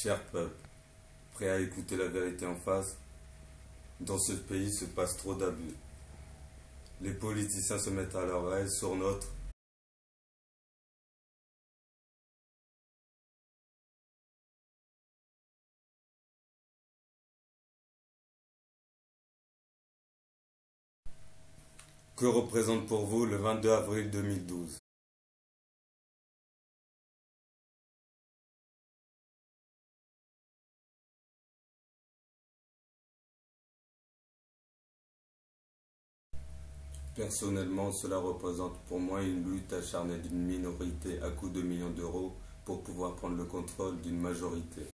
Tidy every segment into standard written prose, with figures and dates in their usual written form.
Cher peuple, prêt à écouter la vérité en face, dans ce pays se passe trop d'abus. Les politiciens se mettent à l'oreille sur notre. Que représente pour vous le 22 avril 2012? Personnellement, cela représente pour moi une lutte acharnée d'une minorité à coups de millions d'euros pour pouvoir prendre le contrôle d'une majorité.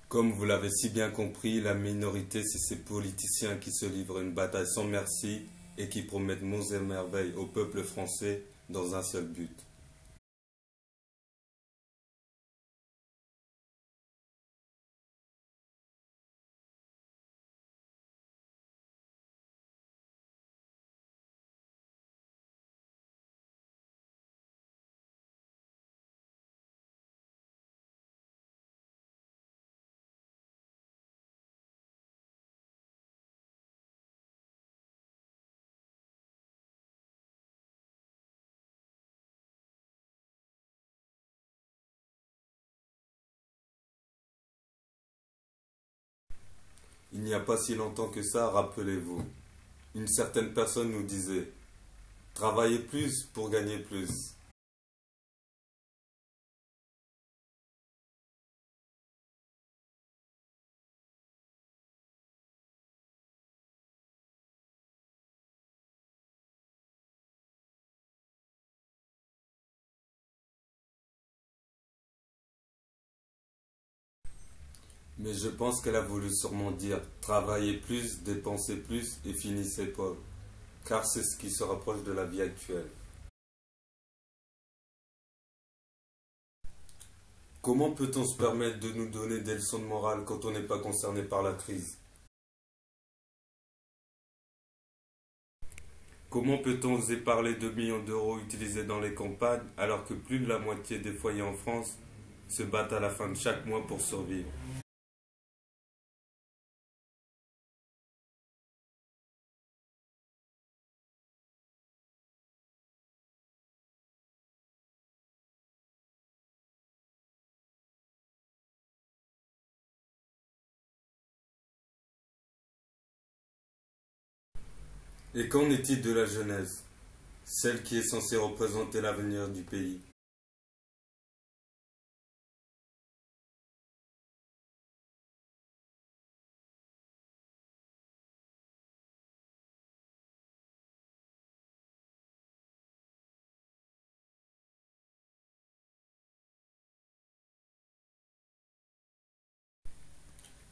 Comme vous l'avez si bien compris, la minorité, c'est ces politiciens qui se livrent une bataille sans merci et qui promettent monts et merveilles au peuple français dans un seul but. Il n'y a pas si longtemps que ça, rappelez-vous, une certaine personne nous disait: travaillez plus pour gagner plus. Mais je pense qu'elle a voulu sûrement dire: travaillez plus, dépensez plus et finissez pauvre. Car c'est ce qui se rapproche de la vie actuelle. Comment peut-on se permettre de nous donner des leçons de morale quand on n'est pas concerné par la crise? Comment peut-on oser parler de millions d'euros utilisés dans les campagnes alors que plus de la moitié des foyers en France se battent à la fin de chaque mois pour survivre? Et qu'en est-il de la jeunesse, celle qui est censée représenter l'avenir du pays?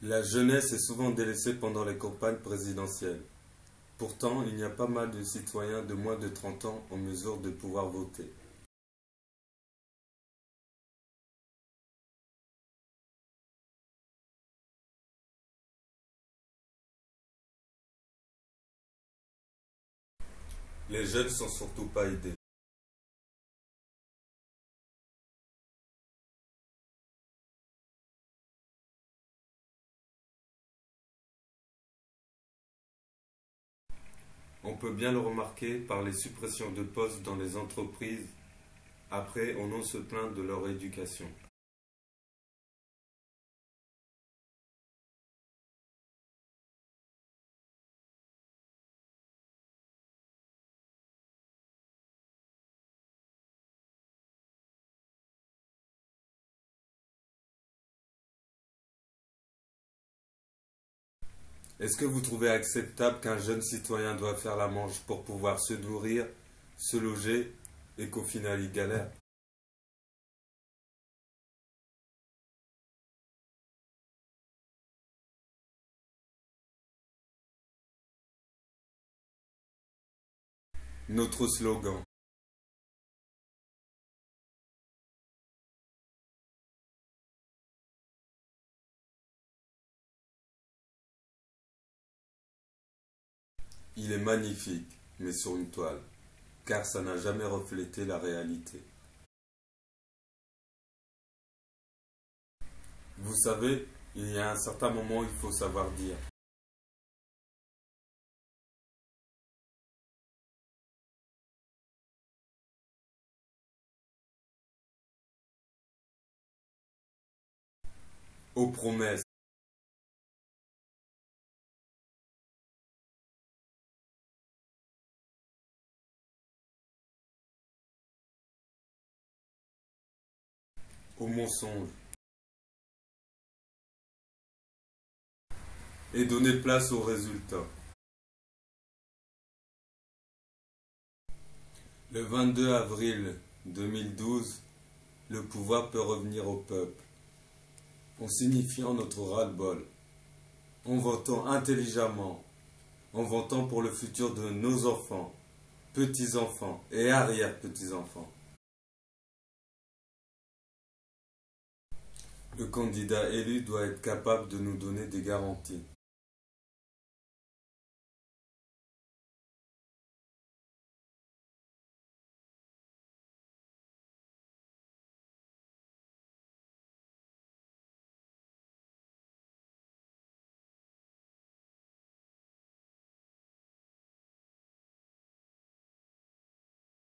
La jeunesse est souvent délaissée pendant les campagnes présidentielles. Pourtant, il y a pas mal de citoyens de moins de 30 ans en mesure de pouvoir voter. Les jeunes sont surtout pas aidés. On peut bien le remarquer par les suppressions de postes dans les entreprises. Après, on ose se plaindre de leur éducation. Est-ce que vous trouvez acceptable qu'un jeune citoyen doive faire la manche pour pouvoir se nourrir, se loger et qu'au final il galère? Notre slogan. Il est magnifique, mais sur une toile, car ça n'a jamais reflété la réalité. Vous savez, il y a un certain moment où il faut savoir dire. Aux promesses, aux mensonges, et donner place aux résultats. Le 22 avril 2012, le pouvoir peut revenir au peuple, en signifiant notre ras-le-bol, en votant intelligemment, en votant pour le futur de nos enfants, petits-enfants et arrière-petits-enfants. Le candidat élu doit être capable de nous donner des garanties.